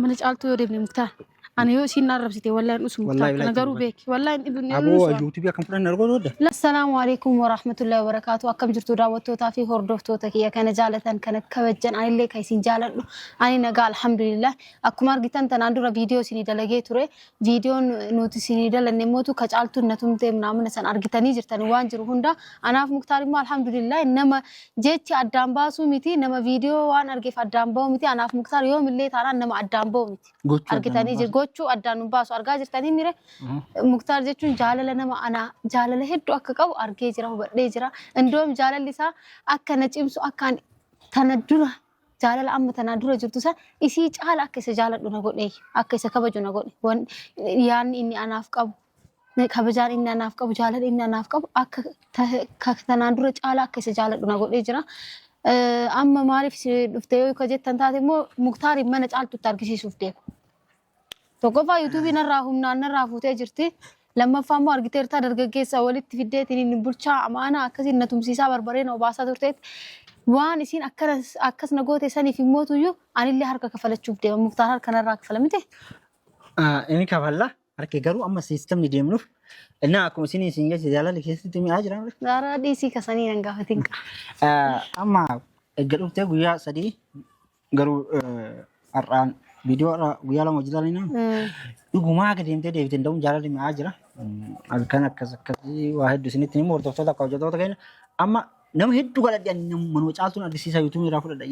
من جعلته يودي مختار أنا يو سين نعرف سيتي ولا نسمع مختار أنا قرو بيك ولا ابن أبو يوتيوب يا كم فرن نرجو ده السلام عليكم ورحمة الله وبركاته أكم جرتوا دعوتوا تافي هردوفتوا تكيا كان جالة كان كوجن أنا اللي كيسين جالة أنا نقال الحمد لله أكم أرجعتن تنادر فيديو سيني دلقي ترى فيديو نوت سيني دل النموتو كجعلتوا نتوم تيم نامنا سن أرجعتني جرتني وانجر هوندا أنا في مختار ما الحمد لله إنما جيت أدام باسو ميتي إنما فيديو وان أرجع أدام بو ميتي أنا في مختار يوم اللي ترى إنما أدام بو ميتي أرجعتني جر قوتشو أدام باسو أرجع جرتني ميره مختار جتون جالة لنا ما أنا جالة هيدو أكاكو أرجع جرا وبدي جرا عندهم جالة لسا أكان نجيمسو أكان تندورة جالة أما تندورة جبتوسا إسي جالة أكيس جالة دونا قولي أكيس كبجونا قولي وان يعني إني أنا أفكار كبجان إني أنا أفكار جالة إني أنا أفكار أك تندورة جالة أكيس جالة دونا قولي جرا أما ما أعرف دفتيو كجت تنتهي مو مختار ما نجعل تتركشي شوفتيه توقف يوتيوب نراهم نرافو تجرتي لما فهموا أرجعتير تدرج سوالت في الديت إني نبرشة أمانة أكثر نتوم سيسا بربرين وباسا دورتيت وان يسين أكثر نقول تساني في موت ويو أنا اللي حركة كفلت شوف ده مختار كان راك فلمته إني كفلا أركي قالوا أما سيستم ندي منه إننا أكون سيني سينجا سيجالا لكي سيستمي أجرا دارا دي سي كساني نعرفين أما قالوا تقول يا سدي قالوا أران فيديو ويا لما جدالنا يقول ما قديم تدي في تندون جالس مع أجرا أذكر كذي واحد دوسني تني مور تفتح كوجا تقول أما نم هيد قال دي نم من وجالتون أدري يوتيوب يرافق ده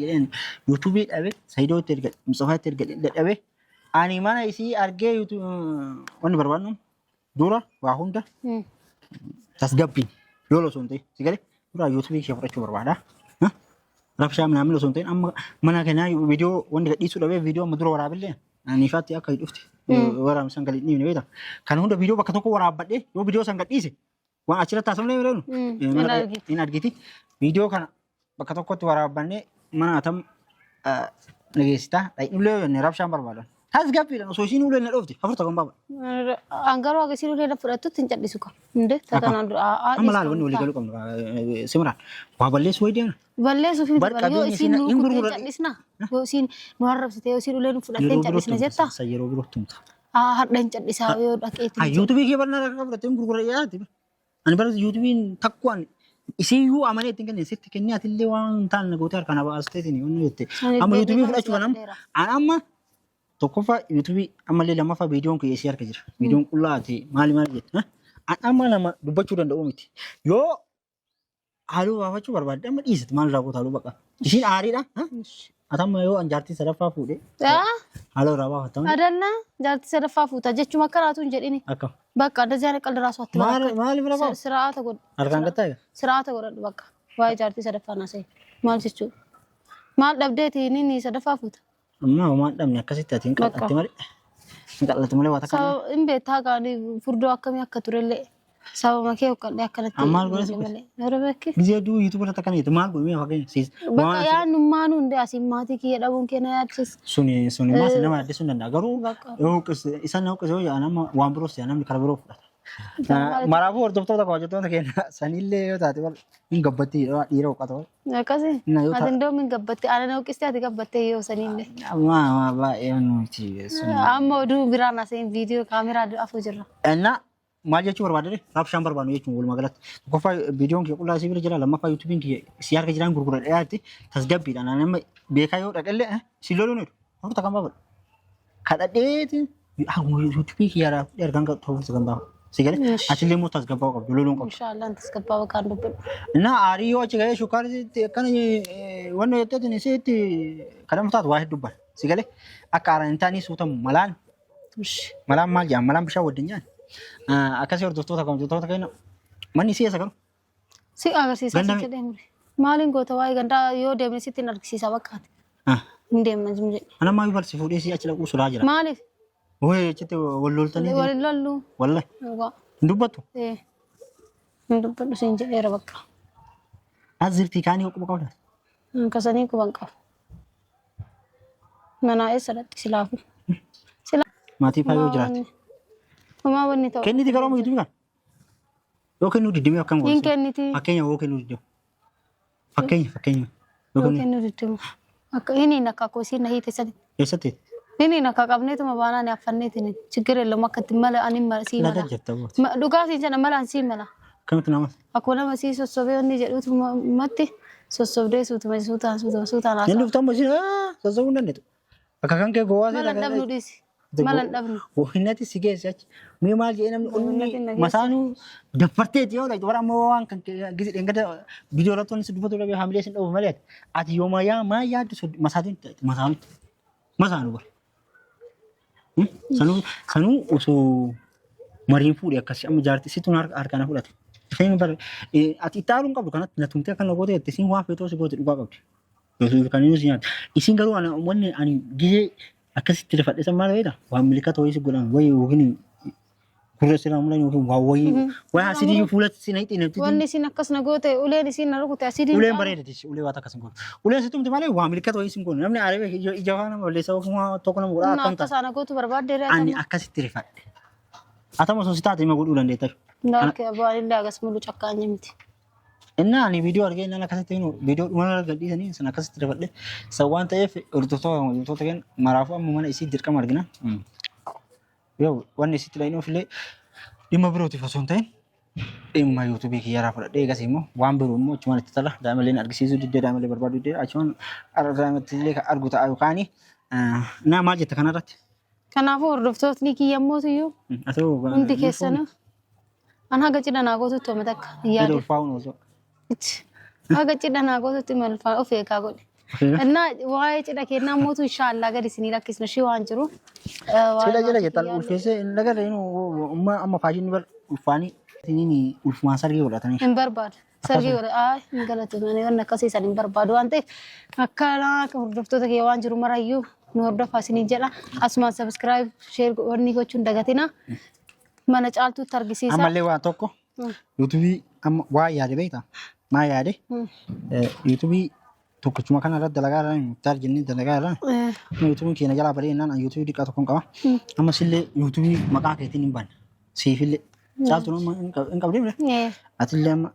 يوتيوب أبي سيدو ترجع مسافات ترجع أبي أنا ما نسي أرجع يوتيوب وان بربانم دورا واهم ده تسجبين يولو سنتي سيقولي دورا يوتيوب شافر شو بربادا ها رافشة من عمله سنتين أما منا كنا فيديو وان قد يسوي ده فيديو مدرو ورابلين أنا فاتي أكيد أفتي ورا مثلا قال إني نبيدا كان هوندا فيديو بكتوكو ورابد ده يو فيديو سانقد إيسي وان أشيله تاسم ليه مرينو إن أرجيتي فيديو كان بكتوكو ورابد mana atam negesta like nulle ne rabshan barbada has gapi no so shi nulle ne dofti hafurta gon baba angaro aga siru le furatu tinjat disuka inde tatana amala woni woli galu kom simran wa balle so ide balle so fi balle yo sin nu tinjat disna yo sin no harab site yo siru le furatu tinjat disna jetta sayero biro tumta har tinjat disa yo daketi youtube ke barna ka tem gurgura ya ti ani bar youtube takwan isiyu amane tingan sitti kenni atille wan tan gotar kana ba astetini wonni yotte amma youtube fulachu kanam anamma tokkofa youtube amalle lama fa video ko yesiyar ka jira video kullati mali jet amma lama dubbachu danda omiti yo halu wa fachu barbad amma disit mal rago talu baka isin ari da atamma yo anjarti sarafa fude halu rawa hatam adanna jarti sarafa futa jechu makaratu jedini akka baka da jare kal rasu atwa mali bravo siraata god arkan gatta siraata god baka way jarti sarafa na sai mal jechu mal dabdeti ni sarafa futa amma ma damne akasitti atin qatti mari ngalla tumule wata so imbe taga ni furdo akami akaturelle sawa make okale akanati amal gole male norobeke gize du youtube ta kan itu mal gome wage sis baka ya numanu nde asimati ki dabun kena yatis suni mas nama de sunan agaru yo kes isana ko yo ana ma wambros ya nam karbro marabu or doktor ta ko jato ta kena sanille yo ta te in gabbati iro ka to nakase adindo min gabbati ana no kiste ati gabbati yo sanille ma ba yo no ti amma du birana sen video camera afu jirra enna maal jechuun barbaadde raabshaan barbaadu jechuun walumaa galatti tokkoffaa viidiyoon kee qullaa sibiila jira lammaffaa yuutuubiin kee si harka jiraan gurgura dhiyaatti tasgabbiidhaan nama beekaa yoo dhaqallee si loluun jedhu hafta kan baafadhu kadhadheeti yuutuubii kee yaadaa ergaan ta'uuf kan baafa sigale atillee immoo tasgabbaa qabdu loluun qabdu. Inshaallah tasgabbaa kan dubbadhu. Na aarii yoo achi gahee shukkaarri akkana wanna jetteetiin isiitti kadhamu taatu waa hedduu bara sigale akka aaraan hin taanii suuta malaan maal jedhama malaan bishaan wajjin jedhan. Akasih hordoftoota kamtoota kenna manni si eessa galu si agarsiisa sitti deemre maaliin goota waa'ee gandaa yoo deemne sitti hin argisiisa bakkaati hin deemna jimje ana maa yuufarsi fuudhee si achi dhaquu suraa jira maaliif wayii achitti walloltanii wallollu wallahi hin dubbattu hin dubbadhu siin jedheera bakka azirtii kaanii quba qabda kasanii quban qabu manaa eessa dhaqi silaafu maatii faayoo jiraatti Mama wanni ta'u. Kenniti garuu muuziqaa kan. Yoo kennu diddiimee akkam gosa. Hin kenniti. Fakkeenya yoo kennu diddiimu. Fakkeenya. Yoo kennu diddiimu. Akka inni nakka koosii na hiite sadi. Eessatti? Nini nak kakaknya itu mabana ni afannya itu nih. Cikgu lo mak ketimala anim masih لا malah. تجت أبوت Duga sih jangan malah sih malah. كم تنام Aku nama masih sosobe oni jadi itu mati. Sosobe sutu masih sutan asa. يعني بتوم بس تزوجنا نتو أكان كي جواز Malah dabnu dis. Malah dabnu. وهناتي سيجيس يا مي مال جينا من مسانو دفتت يا ولا ورا موان كان جزء إنكذا فيديو راتون سدفت ولا بيحملين أو مليت أتي يوم ما يا مسادين مسانو بر سنو وسو مريم فوري أكاسي أم جارتي سيتون أركانا فورات فين بر أتي تارون قبل كانت نتومتي كان لغوتي تسين وان فيتوس غوتي لغوتي يوسف كان يوزيان إسين قالوا أنا أمني أنا جزء أكاسي تلفت إسم ما لهيدا واملكا تويس يقولون وي وهني كل سنة ملا يوم واوي وهاسيدي يفولت سنة إنتي Wani sih nakas nagote, ule di sini naruh kutai sini. ulen bare detis ule wata kasengko ulen situm temale wamilika toisim kon namne arebe ijahana wale sawo kuma tokona mura Nah, akanta atas anak gue tuh berbeda deh. ani akasi tirifat atama so sita tema gud ulan detar Nggak kayak bawa ini agak semulu cakanya miti. enna ani video arge enna akasi tino video mana gadi sani sana akasi tirifat de sawan tayef urto tegen marafu amma mana isi dirka margina yo wanni isi tilaino file dima biroti fasontain imma YouTube ki yara fudhadhee gasimo waan biroo immoo achuma itti tala daa'imman argisiisuu diddee daa'imman barbaadu diddee achumaan daa'imman ka argu ta'a yookaan naa maal jetta kanarratti Kanaafuu hordoftootni kiyyammootu iyyuu hundi keessanuu an haga cidha naa gootutti oome takka yaadu. ulfaa'uun osoo Haga cidha naa gootutti malfaa of eegaa godhe. Innaa waa'ee cidha kennaa mootu inshaallah gadi isinii lakkisna shii waan jiru. Sila jala jettan ulfeessee nagarra amma faashinni bar ulfaanii tiniini ulfumaan sargee godhatanii. Hin barbaadu. Sargee godha hin galateeffamanii waan akkasii san hin barbaadu waan ta'eef akkanaa akka hordoftoota kiyya waan jiru marayyuu nu hordofaa isinii jedha. Asumaan sabiskiraayib sheer wanni gochuun dagatina. Mana caaltuutti argisiisa. Ammallee waan tokko yuutuubii amma waa yaade beektaa maa yaade yuutuubii tokkochuma kanarratti dalagaa irraa muktaar jennee dalagaa irraa yuutuubii keenya jalaa badee innaan yuutuubii dhiqaa tokkoon qaba. Ammas illee yuutuubii maqaa keetiin hin banne siifillee caaltuu nama hin qabdee bire atillee amma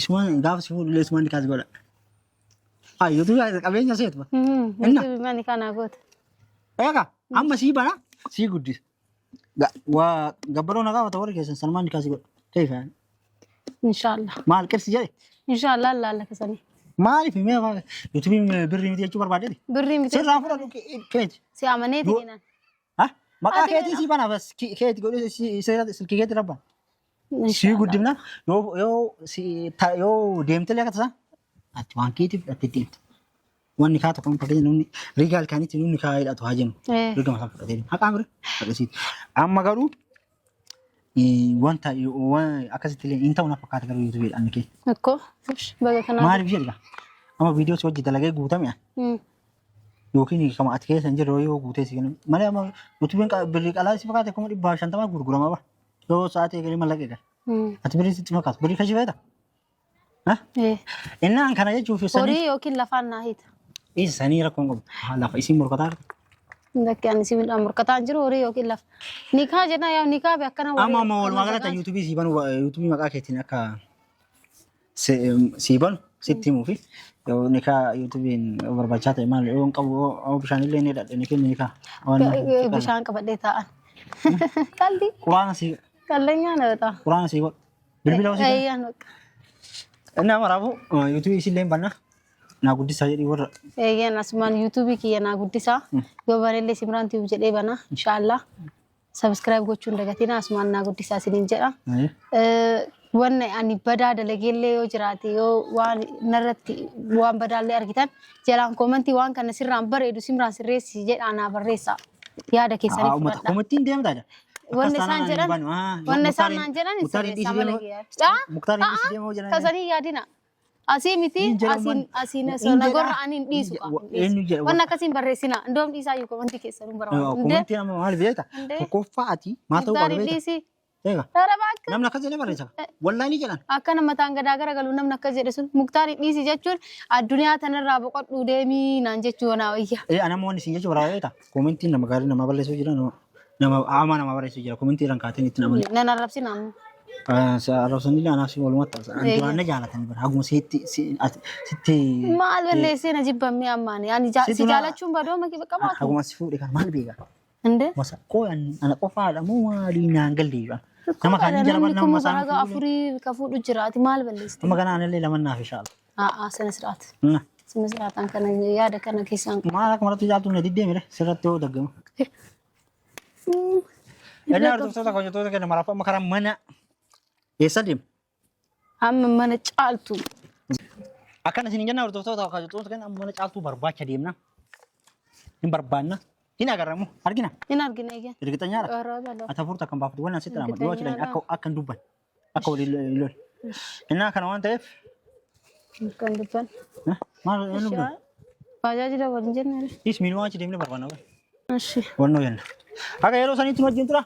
isumaan gaafa si fuudhullee isumaan ni kaasi godha. Yuutuubii qabeenya seetu. Yuutuubii mani kanaa goota. Egaa amma sii bana sii guddisa. Waa gabbaroo nagaa wata warri keessan sanumaan ni kaasi godha. Ta'e fayyada. Inshaallah. Maal qirsi jedhe? Inshaallah laalla kasanii. Maaliif mee yuutuubiin birrii miti jechuu barbaadde? Birrii miti. Sirraa fudhadhu keeti. Si amanee tiginan. Maqaa keetii sii bana bas keeti godhee silkii keetti rabban. Sii guddifna yoo deemtelee akka tasaa ati waan keetiif ati deemte. Wanni kaa tokkoon fakkeenya namni rigaa halkanitti namni kaa hidhatu haa jennu. Riga masaa fudhatee haqaa mire akkasitti. Amma garuu wanta akkasitti illee hin ta'u na fakkaata garuu yuutuubiidhaan kee. Akkoo baga kanaa. Maaliif jedha amma viidiyoo si hojii dalagee guutame yookiin kama ati keessa hin jirre yoo guutee si kennu malee amma yuutuubiin birrii qalaa si fakkaate kuma 150 gurgurama ba yoo sa'aatii eegalee mallaqa eegale. Ati birrii sitti fakkaatu birrii kashi feeta. Innaan kana jechuuf horii yookiin lafaan naa hiita. Isanii rakkoon qabu lafa isin morkataa Ndakki ani si midhaan morkataa hin jiru horii yookiin lafa. Nikaa jenna yaa nikaa be akkana horii. Amma walumaa galatti yuutuubii sii banu yuutuubii maqaa keetiin akka sii banu sitti himuu fi nikaa yuutuubiin barbaachisaa ta'e maal yoo hin qabu bishaan illee ni dhadhe ni kenni nikaa. Bishaan qabadhee taa'an. Qalli. Quraana sii. Qallenyaa na ta'a. Quraana sii godhu. Bilbila sii. Eeyyaan. Inni amaraafu yuutuubii isillee hin banna. Naa guddisaa jedhii warra. Eeyyaan asumaan yuutuubii kiyya naa guddisaa. Yoo banellee Simraan Tiyuub jedhee bana inshaallah. Sabiskiraayib gochuun dagatina asumaan naa guddisaa isiniin jedha. Wanni ani badaa dalageellee yoo jiraate yoo waan narratti waan badaallee argitan jalaan koomantii waan kana sirraan bareedu Simraan sirreessi jedhaa naa barreessaa. Yaada keessanii fudhadha. Koomantiin deemtaadha. Wanni isaan naan jedhan sirreessaa malee. Muktaariin isi deemoo jedhan. Kasanii yaadina. Asii miti asiin nagorra aniin dhiisu. Wanni akkasiin barreessina. Indoom dhiisaa yoo koomantii keessanuu barbaadu. Koomantii nama maal beekta? Tokkoffaa ati maal ta'uu qabu beekta? Namni akkas jedhee barreessa. Wallaani jedhan. Akka namataan gadaa gara galu namni akkas jedhe sun Muktaarii dhiisi jechuun addunyaa tanarraa boqodhuu deemii naan jechuu naa wayya. Anammoo wanni siin jechuu barbaadu beekta? Koomantiin nama gaarii nama balleessuu jira nama hamaa nama barreessuu jira. Koomantii irraan kaateen itti nama. Nan arrabsi naannoo. Arrabsanii illee si walumaatti taasisan. Duraan jaalatan bara. Haguma sitti maal balleessee na jibbamee ammaani. Ani si jaalachuun badoo maki bakka maatu. haguma si fuudhe kan maal beeka? Inde? Masa koo ana qofaadha moo maaliin naan galleeyya? Nama kan hin jaraban nama masaan. Raga afurii ka fuudhu jiraati maal balleessite? Nama kana anillee lama naaf inshaAllah. Sana siraat. Sana siraataan kana yaada kana keessaan. Maal akka maratti jaaltu na diddeemire sirratti yoo daggama. Inni hordoftoota hojjettoota kenna maraafaa makara mana eessa deema? Amma mana caaltu. Akkana isin jenna hordoftoota hojjettoota kenna mana caaltu barbaacha deemna. Hin barbaanna. Hin agarramu argina. Hin argina eegan. Ergitanyara. Ata furta kan baaftu waan asitti nama dhiyoo jedhani akka hin dubban. Akka walii lol. Innaa kana waan ta'eef. Kan dubban. Maal hin dubban? Tajaajila waliin jennaan. Ismiin waan achi deemnee barbaanna. Ashi. Wannoo jenna. Akka yeroo saniitti wajjin tura.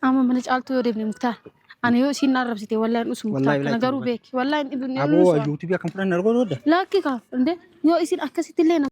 Amma mana caaltu yoo deemne muktaar. Ani yoo isin arrabsite wallahi usum muktaar. Nagaruu beeki. Wallahi Aboo YouTube akkam fudhanne argoo dhoodda. Laakki kaa. Inde yoo isin akkasitti illee